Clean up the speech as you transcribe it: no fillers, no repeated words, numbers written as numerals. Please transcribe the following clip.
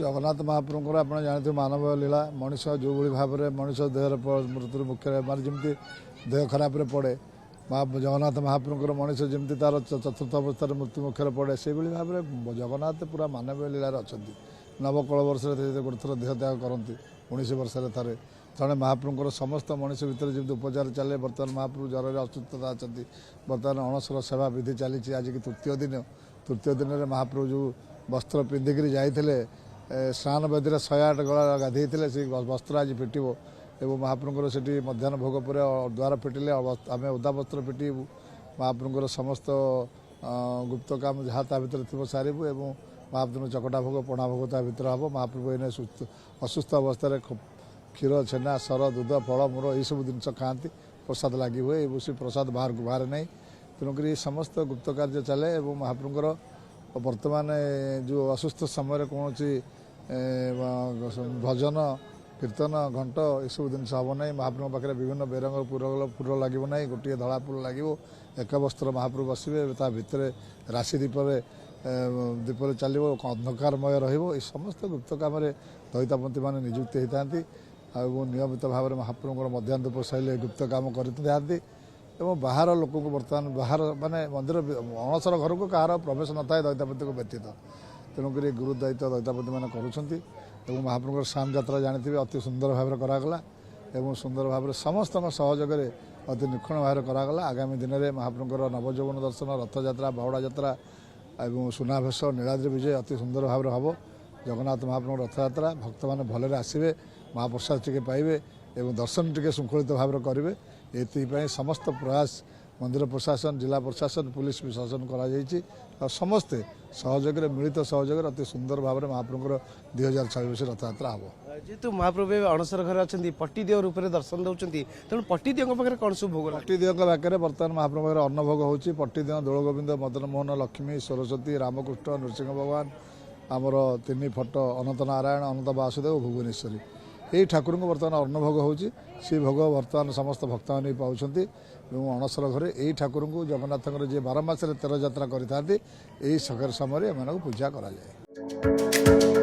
जगन्नाथ महाप्रभुଙ୍କର ଆପଣ ଜାଣିଥିବେ ମାନବ ଲୀଳା ମଣିଷ ଯେଉଁଭଳି ଭାବରେ ମଣିଷ ଦେହର ମୃତ୍ୟୁ ମୁଖ୍ୟ ମାନେ ଯେମିତି ଦେହ ଖରାପରେ ପଡ଼େ ଜଗନ୍ନାଥ ମହାପ୍ରଭୁଙ୍କର ମଣିଷ ଯେମିତି ତାର ଚତୁର୍ଥ ଅବସ୍ଥାରେ ମୃତ୍ୟୁ ମୁଖରେ ପଡ଼େ ସେଇଭଳି ଭାବରେ ଜଗନ୍ନାଥ ପୁରା ମାନବୀୟ ଲୀଳାରେ ଅଛନ୍ତି। ନବକଳ ବର୍ଷରେ ଗୋଟେ ଥର ଦେହ ତ୍ୟାଗ କରନ୍ତି 19 ବର୍ଷରେ ଥରେ ଜଣେ ମହାପ୍ରଭୁଙ୍କର ସମସ୍ତ ମଣିଷ ଭିତରେ ଯେମିତି ଉପଚାର ଚାଲେ ବର୍ତ୍ତମାନ ମହାପ୍ରଭୁ ଜ୍ୱରରେ ଅସୁସ୍ଥତା ଅଛନ୍ତି। ବର୍ତ୍ତମାନ ଅଣସର ସେବା ବିଧି ଚାଲିଛି ଆଜିକି ତୃତୀୟ ଦିନରେ ମହାପ୍ରଭୁ ଯେଉଁ ବସ୍ତ୍ର ପିନ୍ଧିକିରି ଯାଇଥିଲେ ସ୍ନାନ ବେଦୀରେ 108 ଗଳା ଗାଧେଇଥିଲେ ସେ ବସ୍ତ୍ର ଆଜି ଫିଟିବ ଏବଂ ମହାପ୍ରଭୁଙ୍କର ସେଠି ମଧ୍ୟାହ୍ନ ଭୋଗ ପରେ ଦ୍ୱାର ଫିଟିଲେ ଆମେ ଓଦା ବସ୍ତ୍ର ଫିଟିବୁ। ମହାପ୍ରଭୁଙ୍କର ସମସ୍ତ ଗୁପ୍ତ କାମ ଯାହା ତା ଭିତରେ ଥିବ ସାରିବୁ ଏବଂ ମହାପ୍ରଭୁଙ୍କ ଚକଟା ଭୋଗ ପଣା ଭୋଗ ତା ଭିତରେ ହେବ। ମହାପ୍ରଭୁ ଏଇନେ ଅସୁସ୍ଥ ଅବସ୍ଥାରେ କ୍ଷୀର ଛେନା ସର ଦୁଧ ଫଳ ମୂଳ ଏଇସବୁ ଜିନିଷ ଖାଆନ୍ତି। ପ୍ରସାଦ ଲାଗି ହୁଏ ଏବଂ ସେ ପ୍ରସାଦ ବାହାରକୁ ବାହାରେ ନାହିଁ। ତେଣୁକରି ସମସ୍ତ ଗୁପ୍ତ କାର୍ଯ୍ୟ ଚାଲେ ଏବଂ ମହାପ୍ରଭୁଙ୍କର ବର୍ତ୍ତମାନ ଯେଉଁ ଅସୁସ୍ଥ ସମୟରେ କୌଣସି ଭଜନ କୀର୍ତ୍ତନ ଘଣ୍ଟ ଏସବୁ ଜିନିଷ ହେବ ନାହିଁ। ମହାପ୍ରଭୁଙ୍କ ପାଖରେ ବିଭିନ୍ନ ବେରଙ୍ଗ ଫୁଲ ଲାଗିବ ନାହିଁ। ଗୋଟିଏ ଧଳା ଫୁଲ ଲାଗିବ। ଏକ ବସ୍ତ୍ର ମହାପ୍ରଭୁ ବସିବେ ତା ଭିତରେ ରାଶି ଦୀପରେ ଚାଲିବ ଅନ୍ଧକାରମୟ ରହିବ। ଏ ସମସ୍ତ ଗୁପ୍ତ କାମରେ ଦଇତାପନ୍ଥୀମାନେ ନିଯୁକ୍ତି ହୋଇଥାନ୍ତି ଏବଂ ନିୟମିତ ଭାବରେ ମହାପ୍ରଭୁଙ୍କର ମଧ୍ୟାହ୍ନ ଧୂପ ଶୈଳୀ ଗୁପ୍ତ କାମ କରିଥାନ୍ତି ଏବଂ ବାହାର ଲୋକଙ୍କୁ ବର୍ତ୍ତମାନ ବାହାର ମାନେ ମନ୍ଦିର ଅଣସର ଘରକୁ କାହାର ପ୍ରବେଶ ନଥାଏ ଦଇତାପତିଙ୍କ ବ୍ୟତୀତ। ତେଣୁକରି ଗୁରୁ ଦାୟିତ୍ୱ ଦଇତାପତିମାନେ କରୁଛନ୍ତି ଏବଂ ମହାପ୍ରଭୁଙ୍କର ସ୍ନାନ ଯାତ୍ରା ଜାଣିଥିବେ ଅତି ସୁନ୍ଦର ଭାବରେ କରାଗଲା ଏବଂ ସୁନ୍ଦର ଭାବରେ ସମସ୍ତଙ୍କ ସହଯୋଗରେ ଅତି ନିଖୁଣ ଭାବରେ କରାଗଲା। ଆଗାମୀ ଦିନରେ ମହାପ୍ରଭୁଙ୍କର ନବଯୌବନ ଦର୍ଶନ ରଥଯାତ୍ରା ବାହୁଡ଼ା ଯାତ୍ରା ଏବଂ ସୁନାବେଶ ନୀଳାଦ୍ରି ବିଜୟ ଅତି ସୁନ୍ଦର ଭାବରେ ହେବ। ଜଗନ୍ନାଥ ମହାପ୍ରଭୁଙ୍କ ରଥଯାତ୍ରା ଭକ୍ତମାନେ ଭଲରେ ଆସିବେ ମହାପ୍ରସାଦ ଟିକେ ପାଇବେ ଏବଂ ଦର୍ଶନ ଟିକେ ଶୃଙ୍ଖଳିତ ଭାବରେ କରିବେ। ଏଥିପାଇଁ ସମସ୍ତ ପ୍ରୟାସ ମନ୍ଦିର ପ୍ରଶାସନ ଜିଲ୍ଲା ପ୍ରଶାସନ ପୁଲିସ ପ୍ରଶାସନ କରାଯାଇଛି ଆଉ ସମସ୍ତେ ସହଯୋଗରେ ମିଳିତ ସହଯୋଗରେ ଅତି ସୁନ୍ଦର ଭାବରେ ମହାପ୍ରଭୁଙ୍କର 2026 ରଥଯାତ୍ରା ହେବ। ଯେହେତୁ ମହାପ୍ରଭୁ ଅଣସର ଘରେ ଅଛନ୍ତି ପଟ୍ଟିଦିଅ ରୂପରେ ଦର୍ଶନ ଦେଉଛନ୍ତି ତେଣୁ ପଟ୍ଟିଦିଅଙ୍କ ପାଖରେ କ'ଣ ସବୁ ଭୋଗ? ପଟ୍ଟିଦିଅଙ୍କ ପାଖରେ ବର୍ତ୍ତମାନ ମହାପ୍ରଭୁ ପାଖରେ ଅନ୍ନ ଭୋଗ ହେଉଛି। ପଟ୍ଟିଦିଅ ଦୋଳଗୋବିନ୍ଦ ମଦନ ମୋହନ ଲକ୍ଷ୍ମୀ ସରସ୍ୱତୀ ରାମକୃଷ୍ଣ ନୃସିଂହ ଭଗବାନ ଆମର 3 ଫଟୋ ଅନନ୍ତ ନାରାୟଣ ଅନନ୍ତ ବାସୁଦେବ ଭୁବନେଶ୍ୱରୀ ଏହି ଠାକୁରଙ୍କୁ ବର୍ତ୍ତମାନ ଅନ୍ନଭୋଗ ହେଉଛି। ସେ ଭୋଗ ବର୍ତ୍ତମାନ ସମସ୍ତ ଭକ୍ତମାନେ ପାଉଛନ୍ତି ଏବଂ ଅଣସର ଘରେ ଏହି ଠାକୁରଙ୍କୁ ଜଗନ୍ନାଥଙ୍କର ଯିଏ 12 ମାସରେ 13 ଯାତ୍ରା କରିଥାନ୍ତି ଏହି ସମୟରେ ଏମାନଙ୍କୁ ପୂଜା କରାଯାଏ।